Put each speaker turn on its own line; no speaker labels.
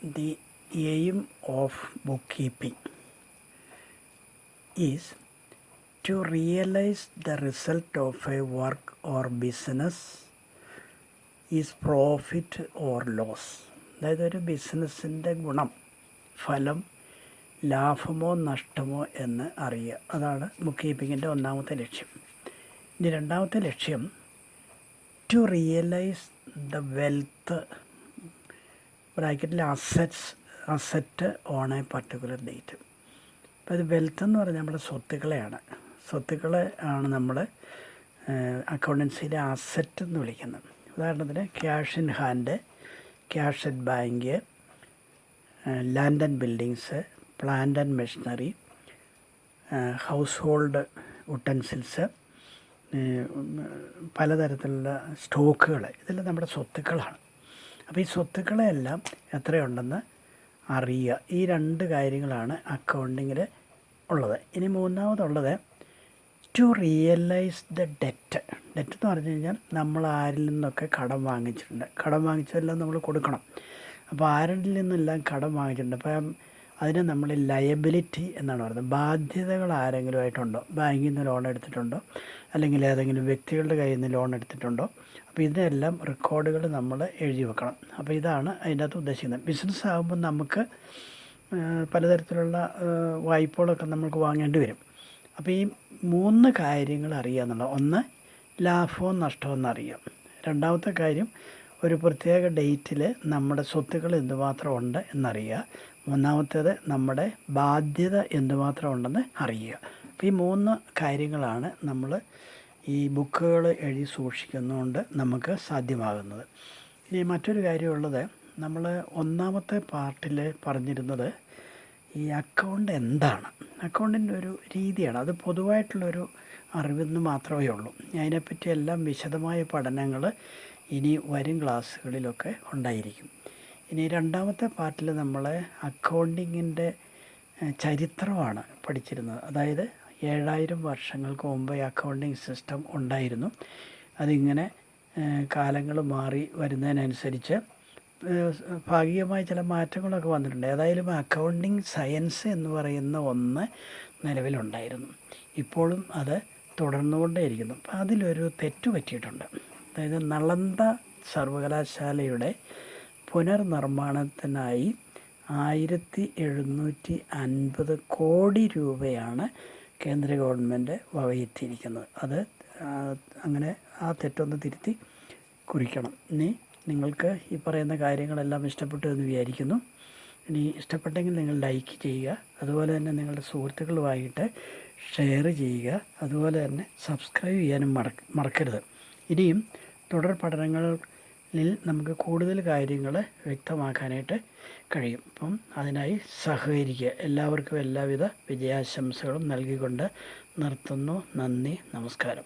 The aim of bookkeeping is to realize the result of a work or business is profit or loss. അതായത് ഒരു ബിസിനസ്സിൻ്റെ ഗുണം, ഫലം, ലാഭമോ നഷ്ടമോ എന്ന് അറിയുക. അതാണ് ബുക്ക് കീപ്പിങ്ങിൻ്റെ ഒന്നാമത്തെ ലക്ഷ്യം. ഇനി രണ്ടാമത്തെ ലക്ഷ്യം ടു റിയലൈസ് ദ വെൽത്ത് ബ്രാക്കറ്റിൽ asset on A particular date. അപ്പോൾ ഇത് വെൽത്ത് എന്ന് പറഞ്ഞാൽ നമ്മുടെ സ്വത്തുക്കളെയാണ്. സ്വത്തുക്കളെ ആണ് നമ്മൾ അക്കൗണ്ടൻസിയിലെ അസറ്റ് എന്ന് വിളിക്കുന്നത്. ഉദാഹരണത്തിന് cash in hand, cash at bank, land and buildings, plant and machinery, household utensils, പലതരത്തിലുള്ള സ്റ്റോക്കുകൾ, ഇതെല്ലാം നമ്മുടെ സ്വത്തുക്കളാണ്. അപ്പോൾ ഈ സ്വത്തുക്കളെല്ലാം എത്രയുണ്ടെന്ന് അറിയുക. ഈ രണ്ട് കാര്യങ്ങളാണ് അക്കൗണ്ടിങ്ങിൽ ഉള്ളത്. ഇനി മൂന്നാമതുള്ളത് to realise the debt. Debt എന്ന് പറഞ്ഞു കഴിഞ്ഞാൽ നമ്മൾ ആരിൽ നിന്നൊക്കെ കടം വാങ്ങിച്ചിട്ടുണ്ട്, കടം വാങ്ങിച്ചതെല്ലാം നമ്മൾ കൊടുക്കണം. അപ്പോൾ ആരിൽ നിന്നെല്ലാം കടം വാങ്ങിച്ചിട്ടുണ്ട്, അപ്പം അതിന് നമ്മൾ ലയബിലിറ്റി എന്നാണ് പറയുന്നത്. ബാധ്യതകൾ ആരെങ്കിലും ആയിട്ടുണ്ടോ, ബാങ്കിൽ നിന്ന് ലോൺ എടുത്തിട്ടുണ്ടോ, അല്ലെങ്കിൽ ഏതെങ്കിലും വ്യക്തികളുടെ കയ്യിൽ നിന്ന് ലോൺ എടുത്തിട്ടുണ്ടോ, അപ്പോൾ ഇതിനെല്ലാം റെക്കോർഡുകൾ നമ്മൾ എഴുതി വെക്കണം. അപ്പോൾ ഇതാണ് അതിൻ്റെ അകത്ത് ഉദ്ദേശിക്കുന്നത്. ബിസിനസ് ആകുമ്പോൾ നമുക്ക് പലതരത്തിലുള്ള വായ്പകളൊക്കെ നമുക്ക് വാങ്ങേണ്ടി വരും. അപ്പോൾ ഈ മൂന്ന് കാര്യങ്ങൾ അറിയുക എന്നുള്ളത്: ഒന്ന്, ലാഭവും നഷ്ടവും എന്നറിയാം. രണ്ടാമത്തെ കാര്യം, ഒരു പ്രത്യേക ഡേറ്റിൽ നമ്മുടെ സ്വത്തുക്കൾ എന്തുമാത്രം ഉണ്ട് എന്നറിയുക. മൂന്നാമത്തേത്, നമ്മുടെ ബാധ്യത എന്തുമാത്രം ഉണ്ടെന്ന് അറിയുക. അപ്പോൾ ഈ മൂന്ന് കാര്യങ്ങളാണ് നമ്മൾ ഈ ബുക്കുകൾ എഴുതി സൂക്ഷിക്കുന്നതുകൊണ്ട് നമുക്ക് സാധ്യമാകുന്നത്. ഇനി മറ്റൊരു കാര്യമുള്ളത്, നമ്മൾ ഒന്നാമത്തെ പാർട്ടിൽ പറഞ്ഞിരുന്നത് ഈ അക്കൗണ്ട് എന്താണ്, അക്കൗണ്ടിൻ്റെ ഒരു രീതിയാണ്. അത് പൊതുവായിട്ടുള്ളൊരു അറിവെന്ന് മാത്രമേ ഉള്ളൂ. അതിനെപ്പറ്റി എല്ലാം വിശദമായ പഠനങ്ങൾ ഇനി വരും ക്ലാസ്സുകളിലൊക്കെ ഉണ്ടായിരിക്കും. ഇനി രണ്ടാമത്തെ പാർട്ടിൽ നമ്മൾ അക്കൗണ്ടിങ്ങിൻ്റെ ചരിത്രമാണ് പഠിച്ചിരുന്നത്. അതായത് 7000 വർഷങ്ങൾക്ക് മുമ്പ് അക്കൗണ്ടിങ് സിസ്റ്റം ഉണ്ടായിരുന്നു. അതിങ്ങനെ കാലങ്ങൾ മാറി വരുന്നതിനനുസരിച്ച് ഭാഗികമായ ചില മാറ്റങ്ങളൊക്കെ വന്നിട്ടുണ്ട്. ഏതായാലും അക്കൗണ്ടിങ് സയൻസ് എന്ന് പറയുന്ന ഒന്ന് നിലവിലുണ്ടായിരുന്നു. ഇപ്പോഴും അത് തുടർന്നുകൊണ്ടേയിരിക്കുന്നു. അപ്പോൾ അതിലൊരു തെറ്റ് പറ്റിയിട്ടുണ്ട്. അതായത് നളന്ദ സർവകലാശാലയുടെ പുനർനിർമ്മാണത്തിനായി 1750 കോടി രൂപയാണ് കേന്ദ്ര ഗവൺമെൻറ് വകയിരുത്തിയിരിക്കുന്നത്. അത് അങ്ങനെ ആ തെറ്റൊന്ന് തിരുത്തി കുറിക്കണം. ഇനി നിങ്ങൾക്ക് ഈ പറയുന്ന കാര്യങ്ങളെല്ലാം ഇഷ്ടപ്പെട്ടു എന്ന് വിചാരിക്കുന്നു. ഇനി ഇഷ്ടപ്പെട്ടെങ്കിൽ നിങ്ങൾ ലൈക്ക് ചെയ്യുക, അതുപോലെ തന്നെ നിങ്ങളുടെ സുഹൃത്തുക്കളുമായിട്ട് ഷെയർ ചെയ്യുക, അതുപോലെ തന്നെ സബ്സ്ക്രൈബ് ചെയ്യാനും മറക്കരുത്. ഇനിയും തുടർ പഠനങ്ങളിൽ നമുക്ക് കൂടുതൽ കാര്യങ്ങൾ വ്യക്തമാക്കാനായിട്ട് കഴിയും. അപ്പം അതിനായി സഹകരിക്കുക. എല്ലാവർക്കും എല്ലാവിധ വിജയാശംസകളും നൽകിക്കൊണ്ട് നിർത്തുന്നു. നന്ദി, നമസ്കാരം.